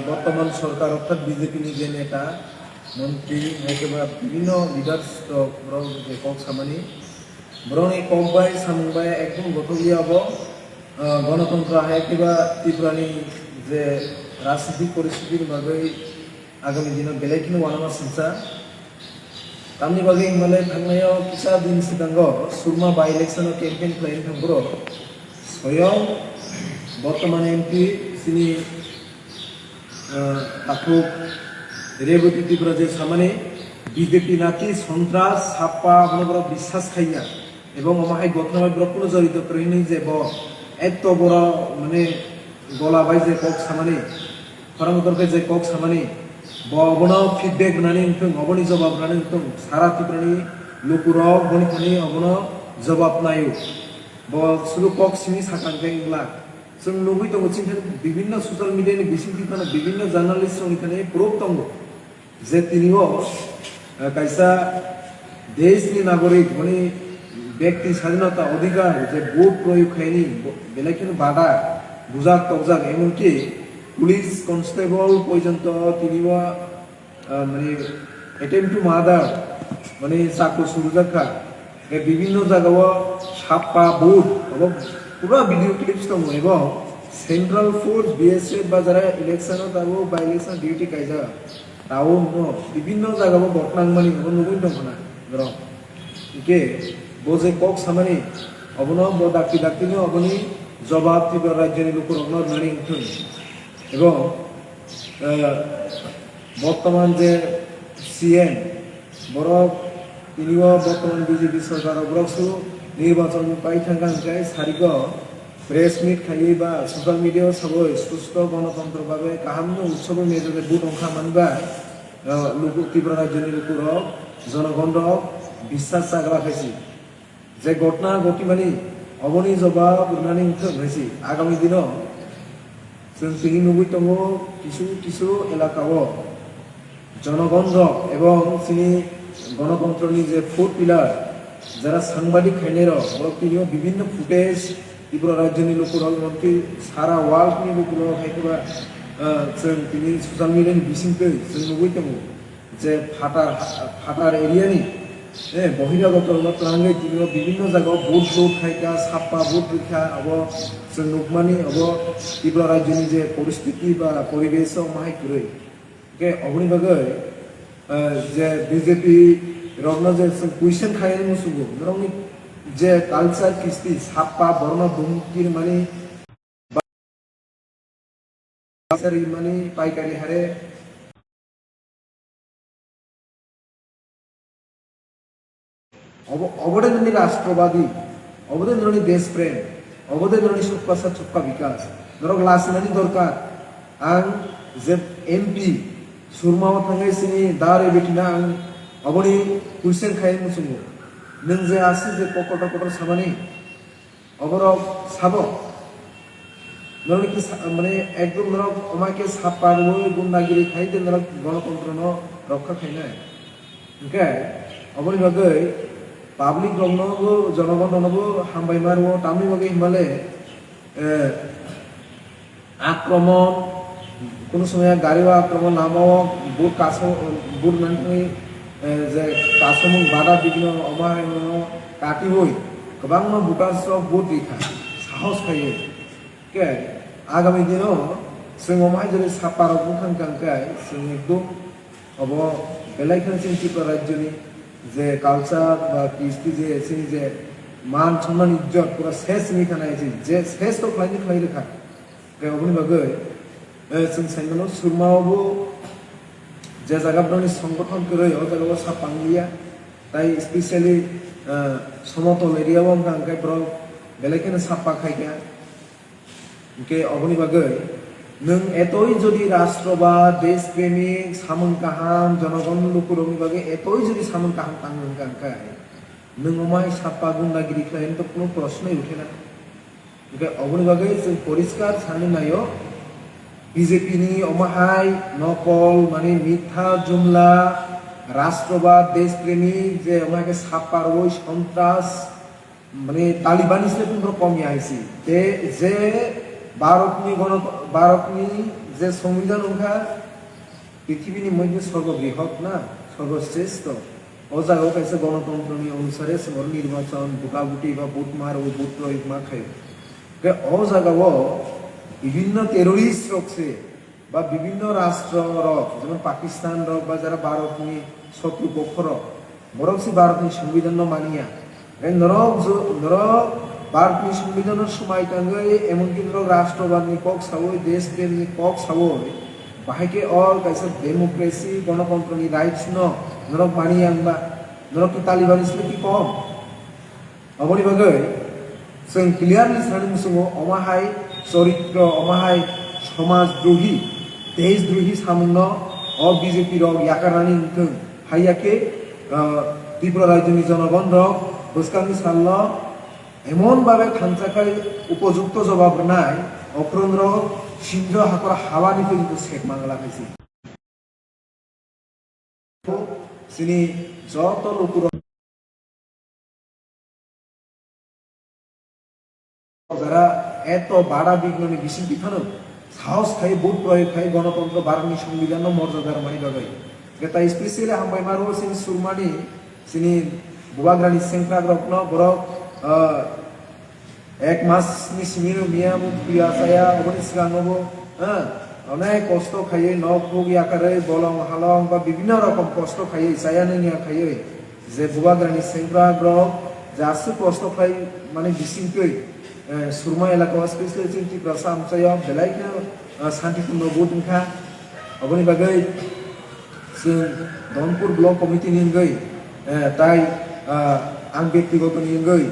বর্তমান সরকার অর্থাৎ বিজেপি যে নেতা মন্ত্রী একেবারে বিভিন্ন লিডার্স যে কক সামানি বরং এই কক বাই সামুংবাই একদম গতগিয়াব গণতন্ত্র একেবারে ত্রিপুরানি যে রাজনৈতিক পরিস্থিতির বাগै আগামী দিনে বেলেগখিনি ওয়ানামা সিংসা তামনি বাगै हिमालय थांनायाव किसा दिन सिगांगो सुरमा बाय इलेक्शन कैंपेन खालामनो थांब्रो स्वयं बर्तमान एमपी सिनि ताकुब रेवती त्रिपुरा जे सामाने বিজেপি নাকি সন্ত্রাস ছাপ্পা মনে বিশ্বাস খাইয়া এবং আমাহাই ঘটনায় কোনো জড়িত করিনি যে এত বড় মানে গলাবাই যে কক সামানি ফরামতরকে যে কক সামানি ববন ফিডব্যাক নানি ইনফং অবনি জবাব নানি ইনফং সারা ত্রিপুরানি লুকুরক বনিখানি অবন জবাব নায়ু সুলু কক সিনি সাকাंगला जों नुबाय दङ चिन्ता বিভিন্ন সোশ্যাল মিডিয়াनि बिसिंथिफोरा বিভিন্ন জার্নালিস্ট ओनिखाने प्रूफ दङ जे तिनिও কাইসা দেশनि नागरिक মানে ব্যক্তি স্বাধীনতা অধিকার যে ভোট প্রয়োগ খায়নি বেলাইখিনি বাধা বুঝাক তবজাক এমনকি পুলিশ কনস্টেবল পর্যন্ত তিনিও মানে অ্যাটেম্প টু মার্ডার মানে চাকু সুরজাখা বিভিন্ন জায়গায় ছাপ্পা ভোট এবং পুরো ভিডিও ক্লিপস দङ এবং সেন্ট্রাল ফোর্স বিএসএফ বা যারা ইলেকশনও তাবো বা ইলেকশন ডিউটি কাইজা তাও বিভিন্ন জায়গায় বটনাংমানি নুবুই দङ না রং ইকে বজে কক সামানি অবন দাক্তি দাক্তিনি অবনি জবাব ত্রিপুরা রাজ্যের লোকের অবন নানি এবং বর্তমান যে সিএম বড় তিনিও বর্তমান বিজেপি সরকার অগ্রসু নির্বাচন পাই থাকায় সারিগ প্রেস মিট খাই বা সোশ্যাল মিডিয়া সবই সুস্থ গণতন্ত্র ভাবে কাহামনি উৎসব মেজরে বুট অংখা মানবা লোক ত্রিপুরা রাজ্যের লোকের জনগণ বিশ্বাস জাগলা খাইছি যে ঘটনা ঘটিমানি অবনি জবাব নানি হয়েছি আগামী দিন जों सिनि नुबाय दङ কিছু কিছু এলাকাও জনগণ এবং সিনি গণতন্ত্রনি যে ফোর পিলার যারা সাংবাদিক খাইনের তিনিও বিভিন্ন ফুটেজ ত্রিপুরা রাজ্যनि লোকের এমনকি সারা ওয়ার্ল্ডनि লোকের খাইবা जों তিনি সোশ্যাল মিডিয়াनि বিসিংকৈ जों नुबाय दङ যে ফাটার এরিয়ানি বহিরাগত প্রাঙ্গে তিনিও বিভিন্ন জায়গায় ভোট খাইকা ছাপ্পা ভোট রক্ষা অব जों नुकमानि अब ত্রিপুরা রাজ্যनि যে পরিস্থিতি বা পরিবেশ মাহাই করে কে অবনি বাগै যে বিজেপি রগ্ন যে কুইশন খাইনি মুসুগু রংনি যে কালচার কৃষ্টি ছাপ্পা বর্ণ ভূমির মানে মানে পাইকারি হারে অবদানী রাষ্ট্রবাদী অবদানী দেশপ্রেম অবদানী সুপাসা চুপ্পা বিকাশ ধরক লাসিনানি দরকার आं जे एमपी सुरमाव थाङै सिनि दारे बेटिना आं अबनि कुइसन खाय मुसुमु नों जे आसि जे पकट पकट सामानि अबर साबो नरनि कि माने एकदम नरक अमाके सापारनो गुंडागिरि खाय दे नरक गणतंत्रनो रक्षा खायनाय ओके अबनि बागै पाब्लिक रंगनबो जनगण रंगनबो हामबाय मारो तामनि बागै हिमालय आक्रमण কোনো সময় গাড়ি আক্রমণ নামাও বুট কাছো বুট নানি যে কাসমুং বাধা বিঘ্ন অমায়ন কাটি হই গোबां বুটার সব বুট রেখা সাহস খাইয়ে কে আগামী দিনও जों अमाय जेरै सापाराव बुंखांखांखाय जों एकदम अब बेलायखन जों त्रिपुरा राज्यनि जे कालचार बा कृष्टि जे एसेनि जे मान सम्मान इज्जत पुरा सेस नि खानाय जे सेस तो खालायनो रेखा के अबनि बागै जों साइमानो सुरमावबो जे जायगाफोरनि संगठन करे ओ जायगायाव सापांलिया ताई स्पेशली समतल एरियाव आंखाय प्र बेलेखने सापा खायगा के अबनि बागै नों एतई जदि राष्ट्रबाद देशप्रेमिक सामन काहाम जनगण लोकरनि बागै एतई जदि सामन काहाम तांखाय नों अमाय सापा गुंडागिरि खालायनो तो कोनो प्रश्नই उठे ना के अबनि बागै जों परिष्कार सानै नायो बीजेपी नि अमाहाय नकल माने मिथ्या जुमला राष्ट्रवाद देशप्रेमिक जे अमाके सापार ওই সন্ত্রাস মানে তালিবানিস্টে পুরো কমই আইছি যে ভারতনি যে সংবিধান ওখা পৃথিবীর মধ্যে সর্ববৃহৎ না সর্বশ্রেষ্ঠ ও জায়গাও কাছে গণতন্ত্রনি অনুসারে সর নির্বাচন বুকাবুটি বা বুটমার ও বুট প্রয়োগ মা খায় ও জায়গাও বিভিন্ন টেরোরিস্ট রকছে বা বিভিন্ন রাষ্ট্র রক যেমন পাকিস্তান রক বা যারা ভারতনি শত্রু পক্ষ রক বরং ভারতনি সংবিধান মানিয়া নরক ভারতনি সংবিধানের সময় টাঙ্গে এমনকি নরক রাষ্ট্রবাদী কক সাবই দেশ প্রেমী কক সাবই বাহাইকে অল কাইসা ডেমোক্রেসি গণতন্ত্রনি রাইটস নরক মানিয়া আনবা নরক তালিবান ইসলে কি কম অবনি বাগৈ जों क्लियारलि सानैनि समाव अमाहाय चरित्र अमाहाय समाजद्रोही देशद्रोही सामुन्नो अ बीजेपी रक याकारानि नुथों हायाके त्रिपुरा राज्यनि जनगण रक बसकानि साल्ल एमन भावे थांजाखाय उपयुक्त जवाब नाय अख्रन रक सिंध हाखर हावानिफ्राय जोंखौ सेकमांला खायसे जोंनि जत लोक যারা এত বাড়া বিজ্ঞানী বিশিষ্ট বিধান সাহস খাই বুট প্রয়োগ খাই গণতন্ত্র ভারতনি সংবিধান মর্যাদার মানি বাগাই এটা স্পেশালি হামবাই মারো সিনি সুরমানি সিনি বুবাগ্রানি সেংক্রাগ রত্ন বরক এক মাস নি সিমিরো মিয়ামু প্রিয়া সায়া অবনি সিগাঙ্গবো হ্যাঁ অনেক কষ্ট খাইয়ে নখ ভোগি আকারে বলং হালং বা বিভিন্ন রকম কষ্ট খাইয়ে সায়ানি নিয়া খাইয়ে যে বুবাগ্রানি সেংক্রাগ রক যাসু কষ্ট খাই মানে বিশিংকই सुरमा एलाकायाव स्पेशल चिन्ति प्रसा आमचायाव बेलायखो शान्तिपूर्ण भोट ओंखा अबनि बागै जों धनपुर ब्लक कमिटिनि अनगै ताइ आं व्यक्तिगतनि अनगै